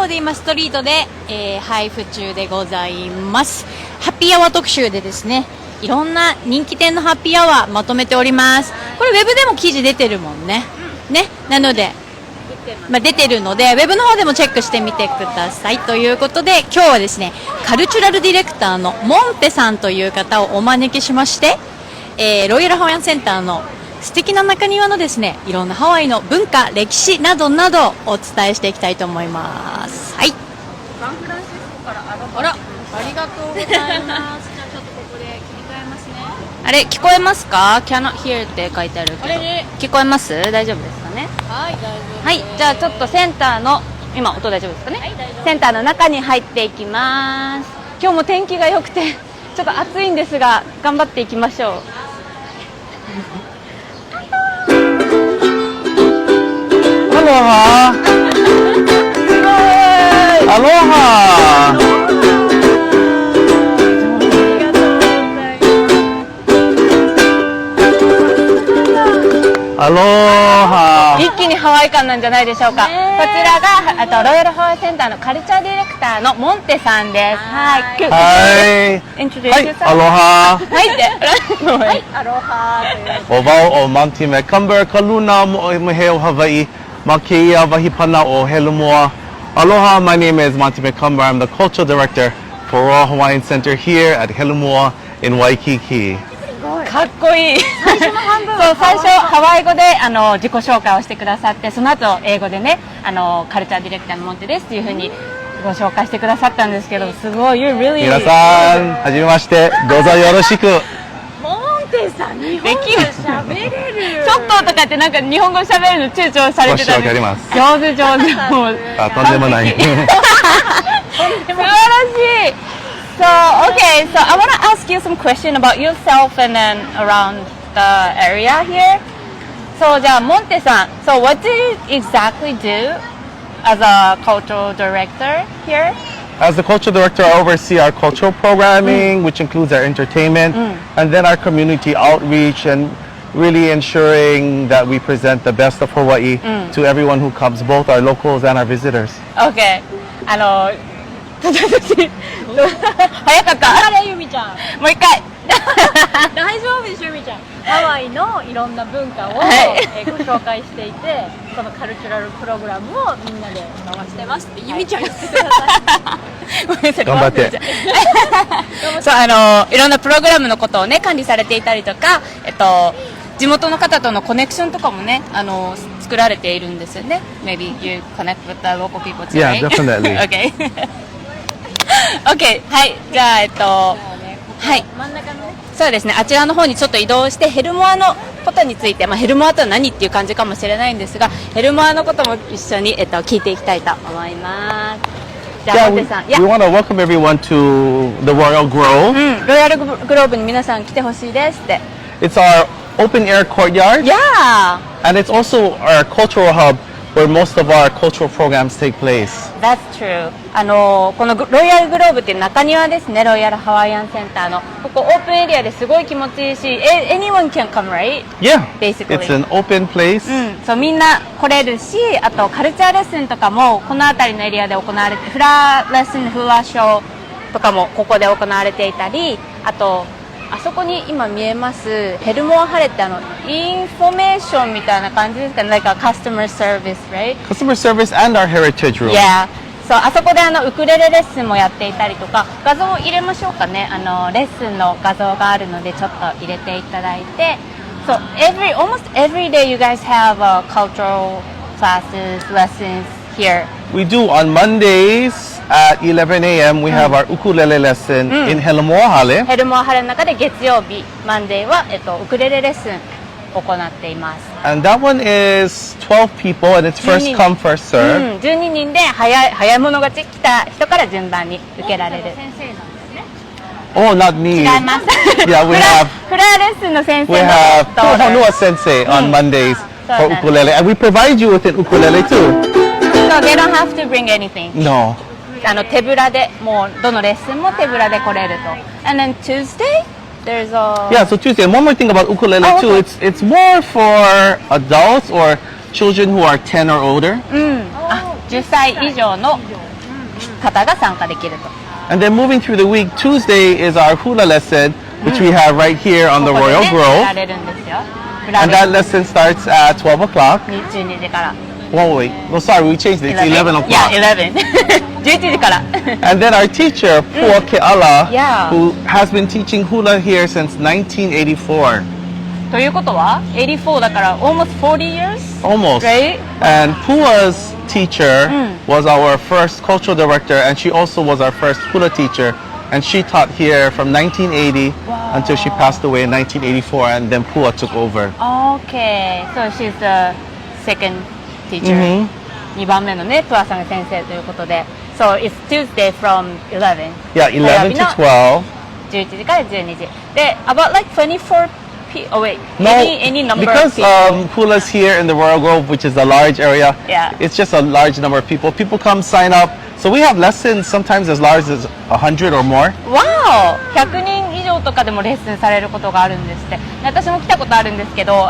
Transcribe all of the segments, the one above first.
で今ストリートで、配布中でございます。ハッピーアワー特集でですね、いろんな人気店のハッピーアワーまとめております。これウェブでも記事出てるもんね。ね、なので、出てるのでウェブの方でもチェックしてみてくださいということで、今日はですねカルチュラルディレクターのモンテさんという方をお招きしまして、ロイヤルハワイアンセンターの素敵な中庭のですねいろんなハワイの文化歴史などなどお伝えしていきたいと思います。はい、サンフランシスコからあら、ありがとうございます。じゃあちょっとここで切り替えますね。あれ聞こえますか？ Cannot hear って書いてあるけど、聞こえます？大丈夫ですかね？はい、大丈夫。はい、じゃあちょっとセンターの今音大丈夫ですかね？はい、大丈夫。センターの中に入っていきます。今日も天気が良くてちょっと暑いんですが頑張っていきましょう。アロハ。すごい。アロハ。アロハ。一気にハワイ感なんじゃないでしょうか。こちらがロイヤルハワイセンターのカルチャーディレクターのモンテさんです。はい。はい。Introduce はい、 yourself. アロハ。はいって。はい。アロハおばおマンティメカンバーカルナモエムヘオハワイマケイアバヒパナオヘルモア。Aloha, my name is Monty McCumber. I'm the cultural director for Royal Hawaiian Center here at Hilumoa in Waikiki. かっこいい。最初の半分そう、最初ハワイ語で自己紹介をしてくださって、その後英語でねカルチャーディレクターのモンテですっていう風にご紹介してくださったんですけど、すごい You're really 皆さん、はじめまして。どうぞよろしく。モンテさん、日本語喋れる。ちょっととかってなんか日本語喋るの躊躇されてたんです。上手上手。もうとんでもない。素晴らしい。So, okay, so I want to ask you some question about yourself and then around the area here. So, じゃあ、モンテさん、so what do you exactly do as a cultural director here? As the cultural director, I oversee our cultural programming, which includes our entertainment, and then our community outreach and really ensuring that we present the best of Hawaii to everyone who comes, both our locals and our visitors. Okay. 早かった。あれ、ゆみちゃん。もう一回。大丈夫でしょ、ゆみちゃん。ハワイのいろんな文化を、ご紹介していて、そのカルチュラルプログラムをみんなで回してますって、ゆみちゃん言ってください。ごめんなさい。頑張って。そう、いろんなプログラムのことをね管理されていたりとか、地元の方とのコネクションとかもね作られているんですよね。Maybe you connect with the local people today. Yeah, definitely. Okay. Okay. はい。じゃあはい。真ん中のね。そうですね。あちらの方にちょっと移動してヘルモアのことについて、ヘルモアとは何っていう感じかもしれないんですが、ヘルモアのことも一緒に聞いていきたいと思います。じゃあ、モンテさん。We want to welcome everyone to the Royal Grove. ロイヤルグローブに皆さん来てほしいですって。It's our open air courtyard. Yeah. And it's also our cultural hub where most of our cultural programs take place. That's true. このロイヤルグローブっていう中庭ですね。ロイヤルハワイアンセンターのここオープンエリアですごい気持ちいいし、anyone can come, right? Yeah. Basically. It's an open place. そうみんな来れるし、あとカルチャーレッスンとかもこの辺りのエリアで行われて、フラレッスン、フラショーとかもここで行われていたり、あとあそこに今見えますヘルモアハレってインフォメーションみたいな感じですかね。Like a customer service, right? Customer service and our heritage room. Yeah. そうあそこでウクレレレッスンもやっていたりとか、画像を入れましょうかね。レッスンの画像があるのでちょっと入れていただいて。So almost every day you guys have cultural classes, lessons here. We do on Mondays at 11 a.m. We have our ukulele lesson in Lauhala. ヘルモアハレの中で月曜日、マンデーはウクレレレッスンを行っています。And that one is 12 people and it's first come, first serve. 12人で早い者勝ち来た人から順番に受けられる。先生なんですね。Oh, not me. 違います。Yeah, we have フラーレッスンの先生 we の have daughter. Honua Sensei on Mondays for ukulele, and we provide you with an ukulele too. So they don't have to bring anything. No. 手ぶらでもうどのレッスンも手ぶらで来れると。And then Tuesday there's a Yeah, so Tuesday. And one more thing about ukulele too. It's more for adults or children who are 10 or older. 10歳以上の方が参加できると。And then moving through the week, Tuesday is our hula lesson, which we have right here on the ここで Royal ね、や Grove. られるんですよ。フラ And レ that lesson starts at 12 o'clock. 12時から。Whoa, wait. No, sorry, we changed it. It's 11 o'clock. Yeah, 11. 11時から。 And then our teacher, Pua Keala, Yeah. who has been teaching hula here since 1984. ということは84だから almost 40 years? Almost. Right? And Pua's teacher was our first cultural director, and she also was our first hula teacher. And she taught here from 1980 until she passed away in 1984, and then Pua took over. Okay. So she's the second teacher. 2番目のね、プアさんが先生ということで。So it's Tuesday from 11. Yeah, 11 to 12. 11時から12時。で、about like 24 people. Oh wait. No, any number because of people. Hula's here in the Royal Grove, which is a large area. Yeah. It's just a large number of people. People come sign up. So we have lessons sometimes as large as 100 or more. Wow! 100人以上とかでもレッスンされることがあるんですって。私も来たことあるんですけど、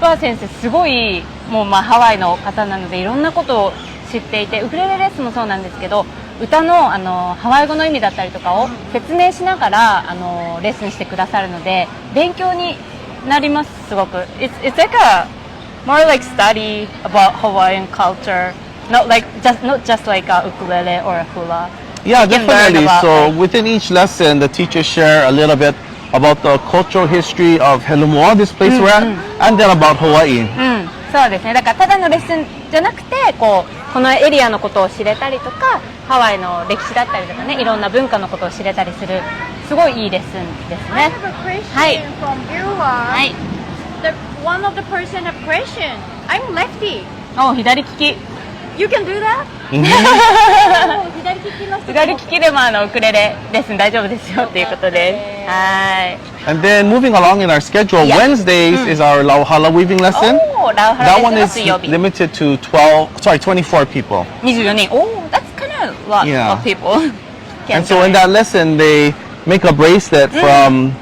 プア先生すごいもうハワイの方なのでいろんなことを知っていて、ウクレレレッスンもそうなんですけど、歌のハワイ語の意味だったりとかを説明しながらレッスンしてくださるので勉強になりますすごく。It's like a more like study about Hawaiian culture, not just like a ukulele or a hula. Yeah, You can learn definitely. about, So like- within each lesson, the teachers share a little bit about the cultural history of Helumu'a, this place we're at, and then about Hawaii. そうですね。だからただのレッスンじゃなくて、このエリアのことを知れたりとか、ハワイの歴史だったりとかね、いろんな文化のことを知れたりする、すごいいいレッスンです I ね。 have a question Hi. from viewer. はい。 One of the person have question. I'm lefty. 左利き。You can do that? 左利きの人左利きでもウクレレレッスン大丈夫ですよっていうことです。は And then moving along in our schedule, Yeah. Wednesdays is our Lauhala weaving い。 lesson. ラウハラ That レッ one スンは is 水曜日。 limited to 24 people. 24人。that's kind of a lot Yeah. of people. Can And so in join. that lesson, they make a bracelet from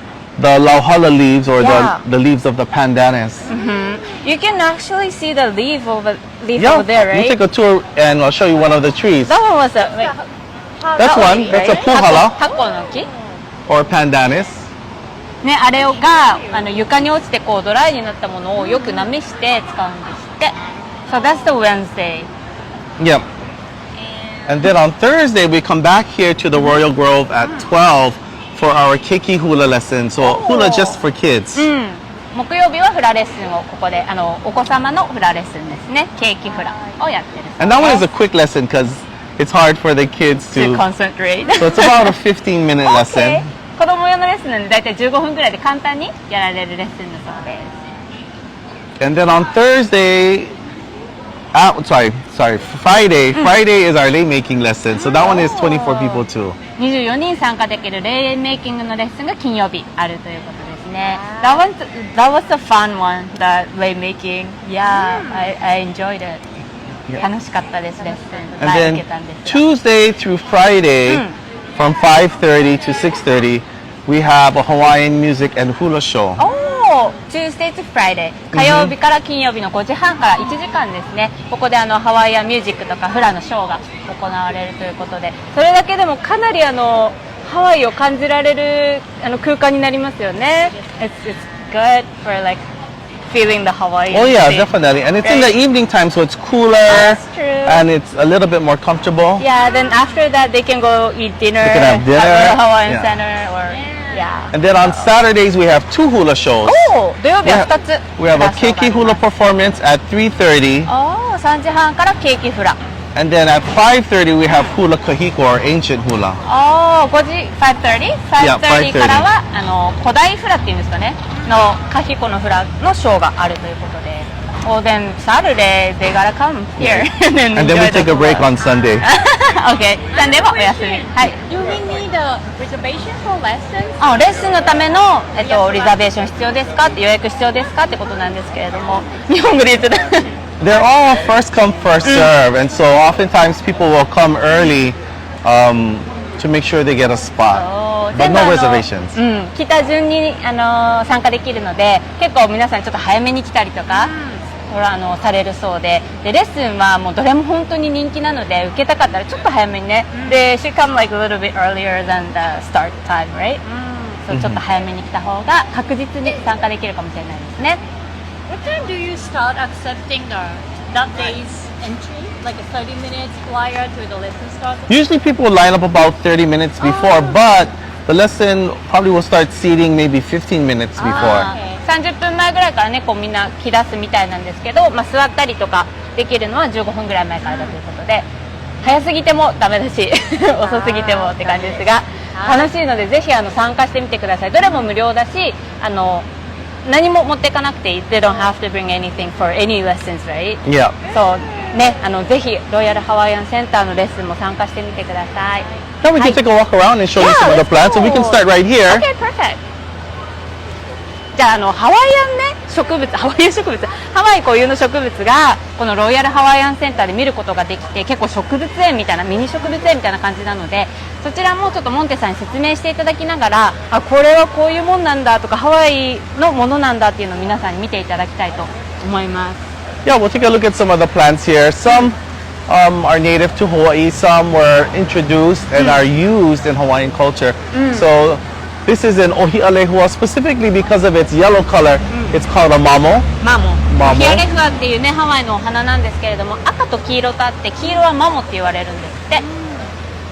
the Lauhala leaves or Yeah. the leaves of the pandanus. You can actually see the leaf over Yeah, there, we'll right? take a tour and I'll show you one of the trees. That one was a wait, That's one. That's a puhala タコの木 or pandanus. ね、あれが床に落ちてこうドライになったものをよくなめして使うんですって。So that's the Wednesday. Yep. And then on Thursday, we come back here to the Royal Grove at 12 for our Keiki Hula lesson. So hula just for kids. 木曜日はフラレッスンをここでお子様のフラレッスンですね。ケーキフラをやってる。And that one is a quick lesson because it's hard for the kids to to. concentrate. So it's about a 15-minute lesson. Okay. 子供用のレッスンなんでだいたい15分くらいで簡単にやられるレッスンだそうです。 And then on Thursday, Friday. Friday is our lei making lesson. So that one is 24 people too. 24人参加できるレイメイキングのレッスンが金曜日あるということですね。That was a fun one, the lei making. Yeah, I enjoyed it. 楽しかったです、レッスン。 And 受け then たんですが。 Tuesday through Friday, from 5:30 to 6:30, we have a Hawaiian music and hula show. Tuesday to Friday 火曜日から金曜日の5時半から1時間ですね。ここでハワイアンミュージックとかフラのショーが行われるということで、それだけでもかなりハワイを感じられる空間になりますよね。It's good for like feeling the Hawaiian. Oh yeah, thing. definitely. And it's in the evening time, so it's cooler That's true. and it's a little bit more comfortable. Yeah, then after that they can go eat dinner, They can have dinner, at the Hawaiian yeah. Center or yeah. And then on Saturdays, we have 2 hula shows. 土曜日は2つ。 We have a keiki hula performance at 3:30, 3時半からケーキフラ。 and then at 5:30 we have hula kahiko or ancient hula. 5時 5:30? 5:30 5:30からは古代フラっていうんですかねのカヒコのフラのショーがあるということで。Oh, then Saturday they gotta come here and then And then we enjoy take the a break hula. on Sunday. Okay, サンデーはお休み。はい。 Do we need a reservation for lessons? レッスンのためのリザベーション必要ですかって予約必要ですかってことなんですけれども、日本語で言ってた。They're all first come, first serve, and so oftentimes people will come early to make sure they get a spot, but no reservations. 来た順に参加できるので、結構皆さんちょっと早めに来たりとか、されるそうで、レッスンはもうどれも本当に人気なので、受けたかったらちょっと早めにね、で should come like a little bit earlier than the start time, right? そうちょっと早めに来た方が確実に参加できるかもしれないですね。What time do you start accepting that day's entry? Like a 30 minutes prior to the lesson starts? Usually people line up about 30 minutes before, but the lesson probably will start seating maybe 15 minutes before. 30分前ぐらいからね、こうみんな来だすみたいなんですけど、座ったりとかできるのは15分ぐらい前からだということで、早すぎてもダメだし遅すぎてもって感じですが、楽しいのでぜひ参加してみてください。どれも無料だし、何も持っていかなくていい。They don't have to bring anything for any lessons, right? Yeah. そうね、ぜひロイヤルハワイアンセンターのレッスンも参加してみてください。Now we can take a walk around and show you some of the plants. So we can start right here. Okay, perfect. じゃあハワイアンね植物、ハワイアン植物、ハワイ固有の植物がこのロイヤルハワイアンセンターで見ることができて、結構植物園みたいなミニ植物園みたいな感じなので、そちらもちょっとモンテさんに説明していただきながら、これはこういうもんなんだとかハワイのものなんだっていうのを皆さんに見ていただきたいと思います。Yeah, we'll take a look at some of the plants here. Some are native to Hawaii. Some were introduced and are used in Hawaiian culture. So this is an Ohi'alehua specifically because of its yellow color. It's called a mamo. マモ。マモヒアレフアっていうねハワイのお花なんですけれども、赤と黄色とあって黄色はマモって言われるんですって。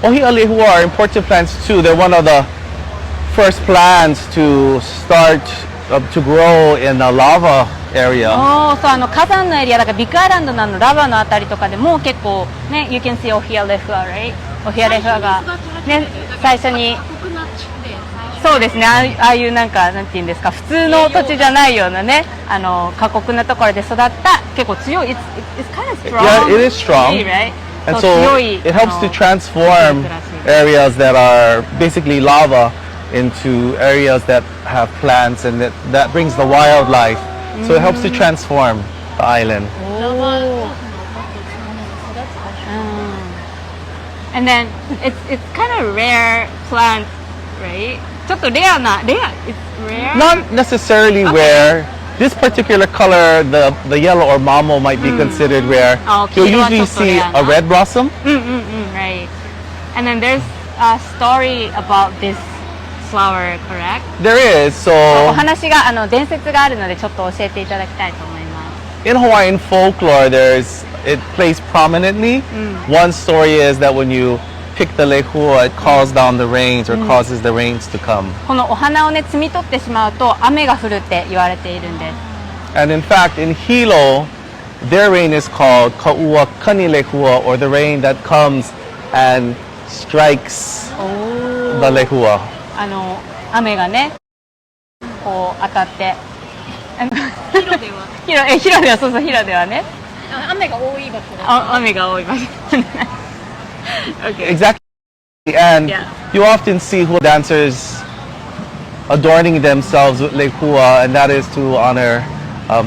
Ohi'alehua are important plants too. They're one of the first plants to start to grow in a lava area. そう火山のエリアだからビッグアイランドのラバのあたりとかでも結構ね、You can see Ohi'alehua, right? Ohi'alehuaがね最初に。そうですね、ああいうなんていうんですか、普通の土地じゃないようなね、過酷なところで育った結構強い、it's kind of strong. Yeah, it is strong. Right? And so it helps to transform areas that are basically lava into areas that have plants, and that brings the wildlife. So it helps to transform the island. And then it's kind of rare plant, right? ちょっとレアな、it's rare? Not necessarily rare. This particular color, the yellow or mamo, might be considered rare. You'll usually see a red blossom. Right. And then there's a story about this flower, correct? There is. お So 話が伝説があるのでちょっと教えていただきたいと思います。 in Hawaiian folklore, it plays prominently. One story is that when you pick the lehua, it calls down the rains or causes the rains to come. このお花をね摘み取ってしまうと雨が降るって言われているんです。 And in fact, in Hilo, their rain is called Ka'ua Kani Lehua, or the rain that comes and strikes the lehua. 雨がねこう当たってヒロではそうそうヒロではね雨が多い場所雨が多い場所Okay. Exactly. And you often see hula dancers adorning themselves with lehua, and that is to honor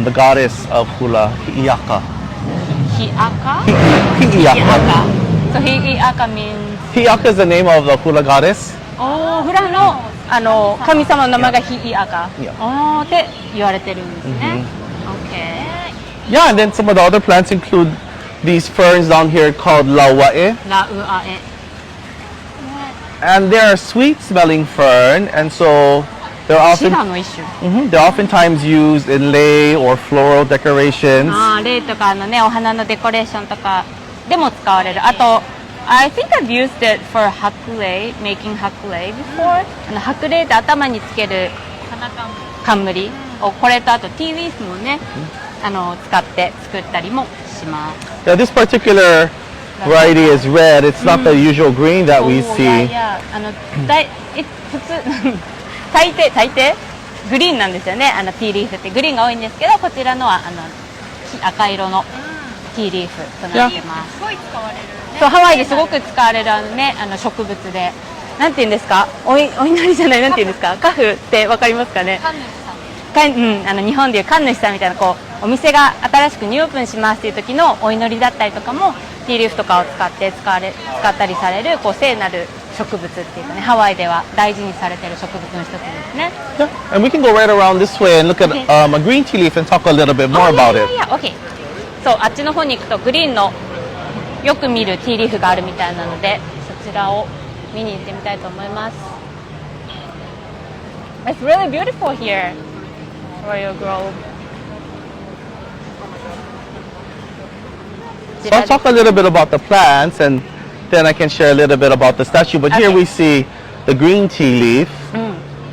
the goddess of hula, Hi'iaka. Hi'iaka? Hi'iaka. So Hi'iaka means? Hi'iaka is the name of the hula goddess. フラの神様の名前がHi'iaka って言われてるんですね。Okay. Yeah, and then some of the other plants include these ferns down here called laua'e. Laua'e. And they're a sweet-smelling fern, and so they're シダの一種。they're oftentimes used in lei or floral decorations. レイとかねお花のデコレーションとかでも使われる。あとI think I've used it for hakulei, making hakulei before. ハレイって頭につける冠をこれとあとティーリーフもね使って作ったりもします。Yeah, this particular variety is red. It's not the usual green that we see. 普通大抵グリーンなんですよね。ティーリーフってグリーンが多いんですけど、こちらのは赤色のティーリーフとなってます。すごい使われる。そうハワイですごく使われる植物で、なんて言うんですか、お祈りじゃない、なんて言うんですか、カフってわかりますかね。日本でいう神主さんみたいなお店が新しくニューオープンしますっていう時のお祈りだったりとかもティーリーフとかを使ったりされる聖なる植物っていうかね、ハワイでは大事にされている植物の一つですね。Yeah, and we can go right around this way and look at a green tea leaf and talk a little bit more about it. Okay. そうあっちの方に行くとグリーンのよく見るティーリーフがあるみたいなので、そちらを見に行ってみたいと思います。It's really beautiful here, Royal Grove. So I'll talk a little bit about the plants, and then I can share a little bit about the statue. But here Okay. we see the green tea leaf.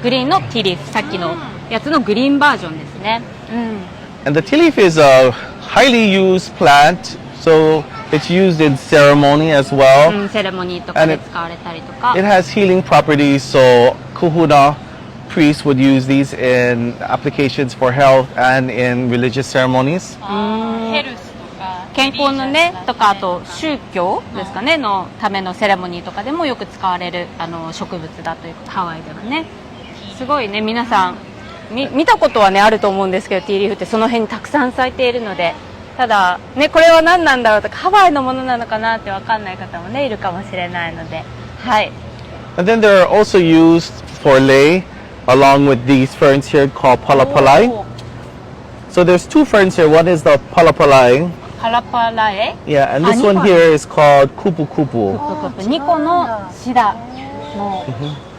グリーンのティーリーフ、さっきのやつのグリーンバージョンですね。And the tea leaf is a highly used plant, so it's used in ceremony as well. セレモニーとかで使われたりとか。 It has healing properties, so kahuna priests would use these in applications for health and in religious ceremonies. ヘルスとか健康のねとか、あと宗教ですかねのためのセレモニーとかでもよく使われる植物だというハワイではね。すごいね、皆さん見たことはねあると思うんですけど、ティーリーフってその辺にたくさん咲いているので、ただねこれは何なんだろうとかハワイのものなのかなって分かんない方もねいるかもしれないので、はい。 And then they're also used for lei, along with these ferns here called palapalai. So there's two ferns here. One is the palapalai. パラパラエ Yeah, and this Ah, one Nippon. here is called kupu kupu. 2個のシダの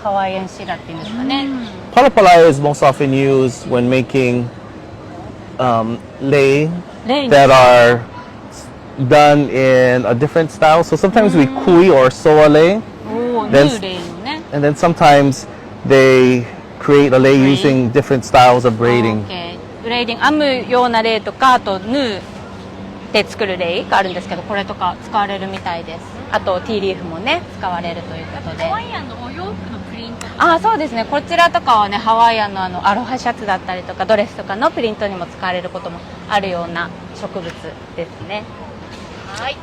ハワイアンシダっていうんですかね。Palapalai is most often used when making lei レイに that are done in a different style. So sometimes we kui or soa lei, おー then- ヌーレイのね。 and then sometimes they create a lei using different styles of braiding. Okay. ブレーディング編むようなレイとか、あとヌーで作るレイがあるんですけど、これとか使われるみたいです。あとティーリーフもね使われるということで。ハワイアンのお洋服のプリントとかああそうですね、こちらとかはねハワイアンのアロハシャツだったりとかドレスとかのプリントにも使われることもあるような植物ですね。はい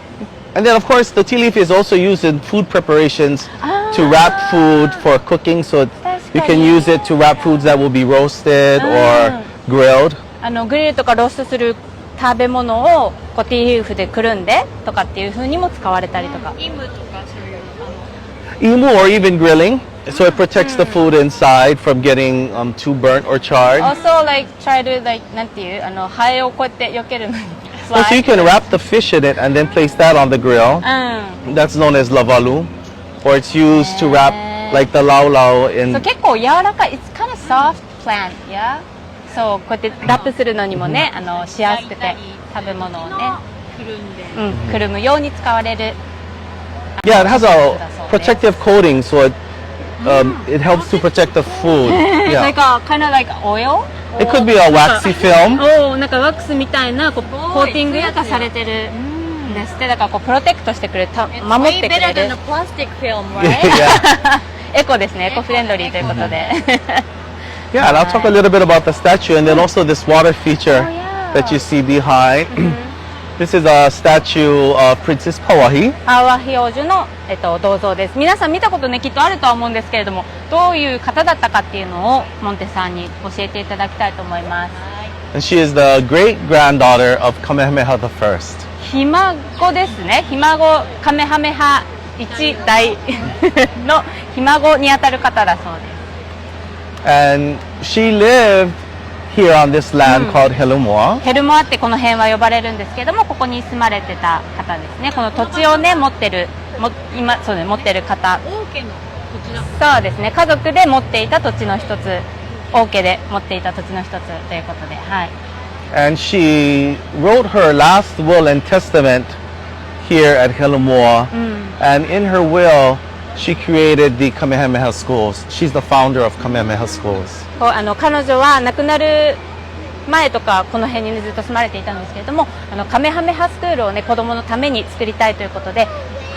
And then of course the tea leaf is also used in food preparations to wrap food for cooking. So you can use it to wrap foods that will be roasted or grilled. グリルとかローストする食べ物をこうティーリーフでくるんでとかっていう風にも使われたりとか。イムとかそういう Emu or even grilling. So it protects the food inside from getting too burnt or charred. Also like try to like なんていうハエをこうやって避けるのに。And so you can wrap the fish in it and then place that on the grill. うん。 That's known as lavalu. Or it's used to wrap like the laulau そう in. 結構柔らかい。It's kind of soft plant, yeah. そうこうやってラップするのにもねしやすくて食べ物をね、くるんでくるむように使われる。 Yeah, it has a protective coating, so it helps to protect the food. Like Yeah. a kind of like oil. It could be a waxy film. おなんかワックスみたいなこうコーティングがされてるんですって。だからこうプロテクトしてくれる、守ってくれ Way better than る a plastic film, right? Yeah. エコですね、エコフレンドリーということで。 Yeah, and I'll talk a little bit about the statue and then also this water feature that you see behind. This is a statue of Princess Pawahio. パワヒ王女の、銅像です。皆さん見たことねきっとあるとは思うんですけれども、どういう方だったかっていうのをモンテさんに教えていただきたいと思います。 And she is the great granddaughter of Kamehameha I. ひ孫ですね。ひ孫カメハメハ一代のひ孫にあたる方だそうです。 And she lived here on this land called Helumoa. ヘルモアってこの辺は呼ばれるんですけども、ここに住まれてた方ですね。この土地をね持ってる今そうね持ってる方。王家の土地だそうですね。家族で持っていた土地の一つ、王家で持っていた土地の一つということで、はい。 And she wrote her last will and testament here at Helumoa. And in her will, she created the Kamehameha schools. She's the founder of Kamehameha schools. こう彼女は亡くなる前とかこの辺に、ね、ずっと住まれていたんですけれども、カメハメハスクールをね子供のために作りたいということで、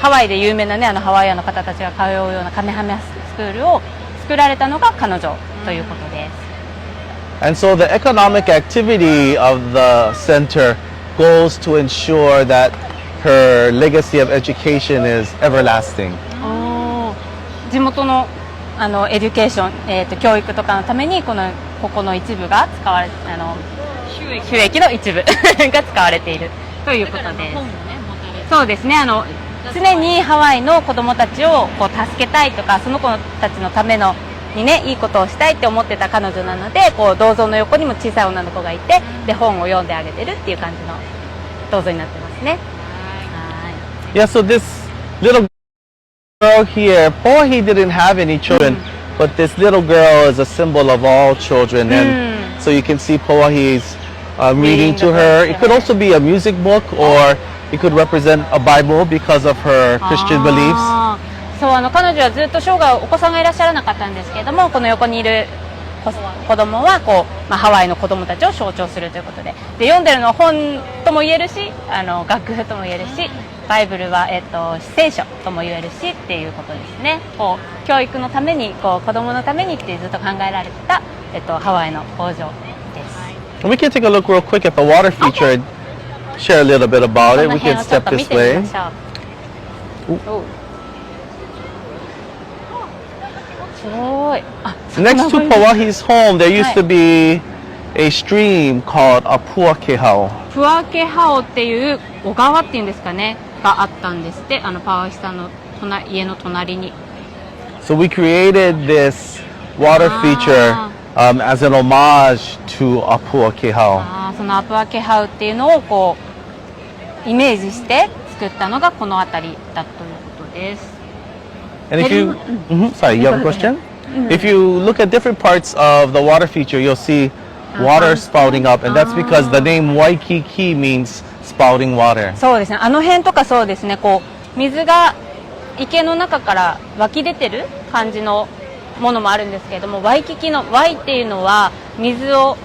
ハワイで有名なねハワイアンの方たちが通うようなカメハメハスクールを作られたのが彼女ということです。 And so the economic activity of the center goes to ensure that her legacy of education is everlasting. 地元のエデュケーション、教育とかのためにここの一部が使われ収益の一部が使われているということです。本をね持たれるそうですね。常にハワイの子どもたちをこう助けたいとか、その子たちのためにねいいことをしたいって思ってた彼女なので、こう銅像の横にも小さい女の子がいて、で本を読んであげてるっていう感じの銅像になってますね。 Yeah, so this little girl here, Pawahio didn't have any children, but this little girl is a symbol of all children. And so you can see Pawahio's reading to her. It could also be a music book, or it could represent a Bible because of her Christian beliefs. そう、彼女はずっと生涯お子さんがいらっしゃらなかったんですけれども、この横にいる子供はこう、ハワイの子供たちを象徴するということで、読んでるのは本とも言えるし、楽譜とも言えるし、バイブルは、聖書とも言えるしっていうことですね。こう教育のために、こう子供のためにってずっと考えられてた、ハワイの工場です。We can take a look real quick at the water feature and share a little bit about it. We can step this way. すごい。Next to Pawahio's home, there used to be a stream called Pawahio. プワケハオっていう小川っていうんですかね、があったんですって、パワヒさんの家の隣に。So we created this water feature as an homage to Pawahio. そのアプワケハウっていうのをこうイメージして作ったのがこの辺りだということです。And if you, sorry, you have a question? If you look at different parts of the water feature, you'll see water spouting up, and that's because the name Waikiki means spouting water. そうですね。辺とかそうですね。こう水が池の中から湧き出てる感じのものもあるんですけれども、ワイキキのワイっていうのは水を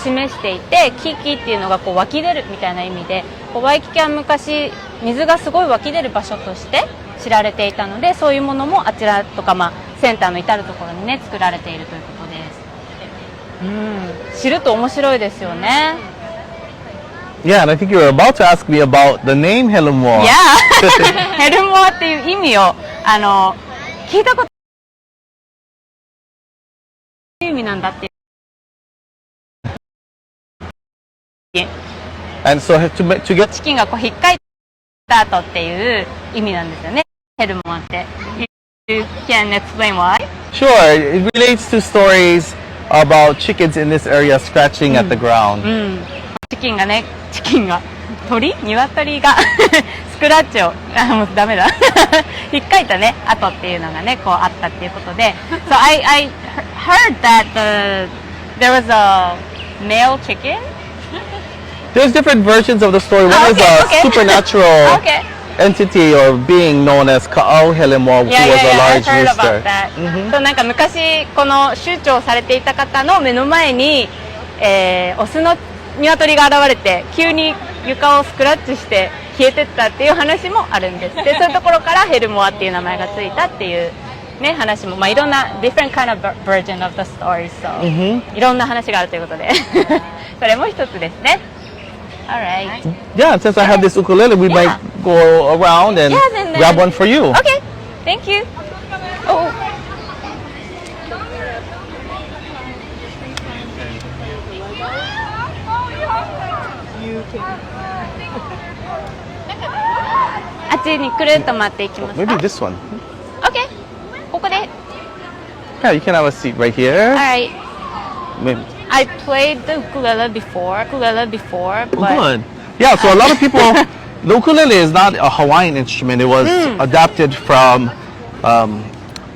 示していて、キキっていうのがこう湧き出るみたいな意味で、こうワイキキは昔水がすごい湧き出る場所として知られていたので、そういうものもあちらとか、センターの至るところにね作られているということです。知ると面白いですよね。Yeah, and I think you were about to ask me about the name Helumua. Yeah. ヘルモアっていう意味を聞いたこと意味なんだっていう。And so to get チキンがこう引っかいた後っていう意味なんですよね。ヘルモアって。You can explain why? Sure, it relates to stories about chickens in this area scratching at the ground. チキンが鶏がスクラッチをもうダメだ引っかいたね後っていうのがねこうあったっていうことで、So I heard that there was a male chicken. There's different versions of the story. One is a supernatural entity or being known as Ka'au Helumua, who was a large I heard rooster. about that. そうなんか昔この州長されていた方の目の前に、オスの鶏が現れて急に床をスクラッチして消えてったっていう話もあるんです。で、そういうところからヘルモアっていう名前がついたっていうね話も、いろんな different kind of version of the story, so、いろんな話があるということでそれも一つですね。Alright. Yeah, since I have this ukulele, we might go around and grab one for you. Okay, thank you. Oh. あっちにくるっと回っていきますか。 Maybe this one. Okay. ここで。Yeah, you can have a seat right here. Alright. Maybe. I played the ukulele before, but Good. Yeah, so a lot of people, the ukulele is not a Hawaiian instrument. It was adapted from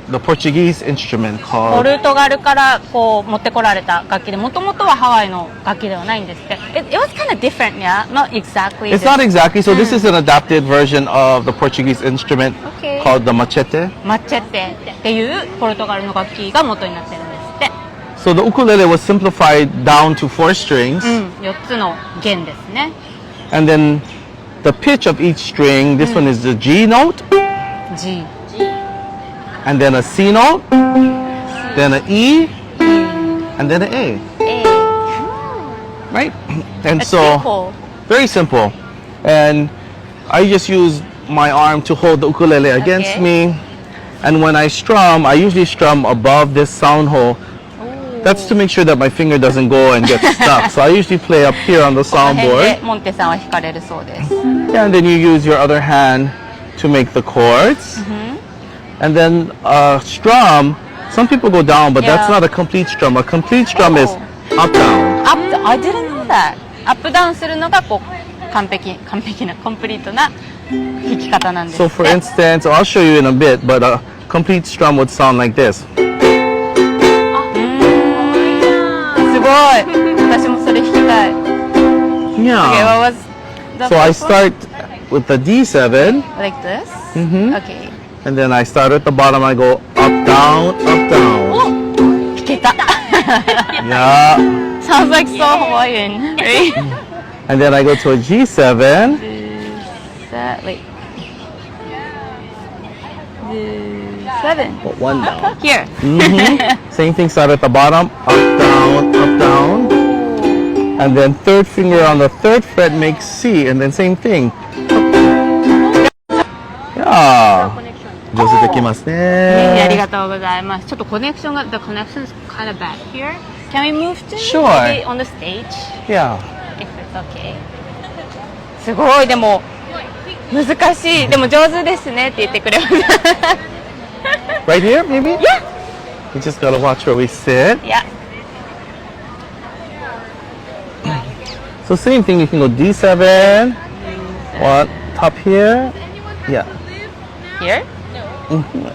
the Portuguese instrument ポ called. ルトガルからこう持ってこられた楽器で、もともとはハワイの楽器ではないんですって。It was kind of different, yeah? Not exactly. It's not exactly. So this is an adapted version of the Portuguese instrument called the machete. マッチェッテっていうポルトガルの楽器が元になってるんですって。So the ukulele was simplified down to 4 strings. 4つの弦ですね。And then the pitch of each string, this one is the G note, G. and then a C note, then an E, and then an A. Right? And It's so, simple. very simple. And I just use my arm to hold the ukulele against me. And when I strum, I usually strum above this sound hole. That's to make sure that my finger doesn't go and get stuck. So I usually play up here on the この辺で soundboard. モンテさんは弾かれるそうです。 Yeah, and then you use your other hand to make the chords. And then strum, some people go down, but that's not a complete strum. A complete strum is up, down. I didn't know that. アップダウンするのがこう完璧なコンプリートな弾き方なんです。So for instance, I'll show you in a bit, but a complete strum would sound like this. すごい。私もそれ弾きたい。Okay, Yeah. what was the So I first one? start with the D7, Like this? Mhm. Okay. and then I start at the bottom. I go up, down, up, down. 弾けた。Yeah. Sounds like so Hawaiian. Right? And then I go to a G7. Wait. 7. Put one down. Here. Same thing, start at the bottom, up, down, up, down. And then third finger on the third fret makes C, and then same thing. Yeah. 上手できますね。ありがとうございます。ちょっとコネクションが、the connection is kind of bad here. Can we move to Sure. on the stage? Yeah. If it's okay. すごい、でも、難しい。でも上手ですねって言ってくれました。Right here, maybe? Yeah. We just gotta watch where we sit. Yeah. So same thing, you can go D7. One, top here. Yeah. Here?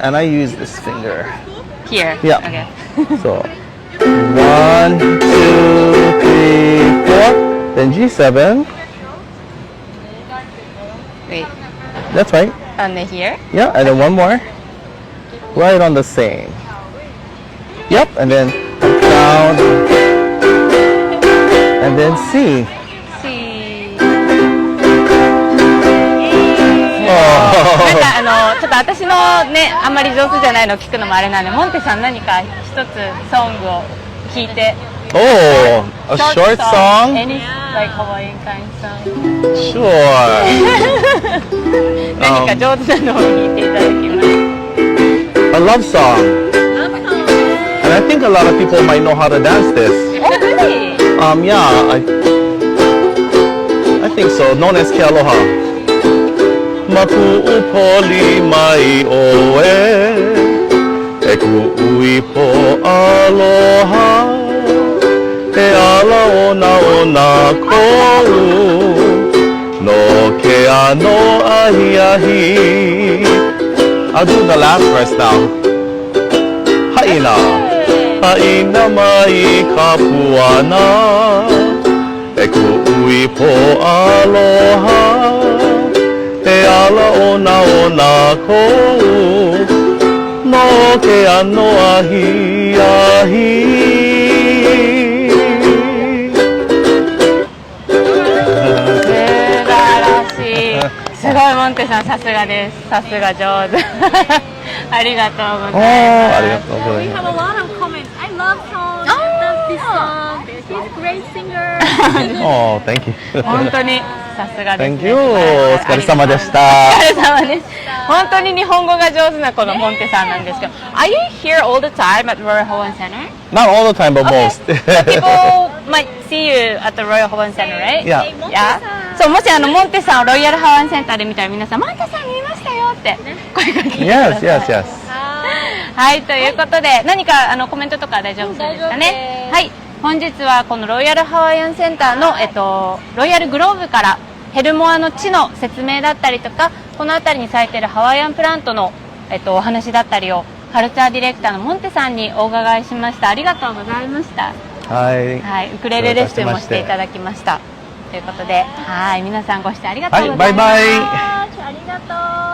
And I use this finger. Here. Yeah. Okay. So 1, 2, 3, 4. Then G7. Wait. That's right. And then here? Yeah, and then one more. Right on the same. Yep, and then down. And then C. C. Oh. ちょっと私のね、あんまり上手じゃないのを聞くのもあれなんで、モンテさん何か一つソングを聞いて。Oh, a short song? Any like Hawaiian kind song? Sure. 何か上手なのを弾いていただきます。A love song. And I think a lot of people might know how to dance this. Oh, really? Yeah, I think so. Known as Ke Aloha. Mapu'upoli mai oe E ku'ui po aloha E ala ona kou No ke ano ahi ahi. I'll do the last verse now. Haina Haina mai ka puana E ku'ui po aloha E ala ona kou No ke ano ahi ahi. 素晴らしい。すごいモンテさん、さすがです。さすが上手。ありがとうございます。ありがとうござい We ま have a lot of comments. I love songs. I love this song. He's a great singer. す。Oh, thank you. 本当にさすがです、 Thank ね。 you. お疲れ様でした。お疲れ様です。本当に日本語が上手なこのモンテさんなんですけど。Are you here all the time at Royal Hawaiian Center? Not all the time, but most. People might see you at the Royal Hawaiian Center, right? Yeah. Yeah. そう、もしモンテさんをロイヤルハワイアンセンターで見たら皆さん、モンテさん見ましたよって声かけてくだ Yes, さい。 yes, yes. はい、ということで、何かコメントとか大丈夫そうですかね。はい、本日はこのロイヤルハワイアンセンターの、ロイヤルグローブからヘルモアの地の説明だったりとか、この辺りに咲いているハワイアンプラントの、お話だったりをカルチャーディレクターのモンテさんにお伺いしました。ありがとうございました。はい。はい、ウクレレレッスンもしていただきました。ということで、はい、皆さんご視聴ありがとうございます。はい、バイバイ。ありがとう。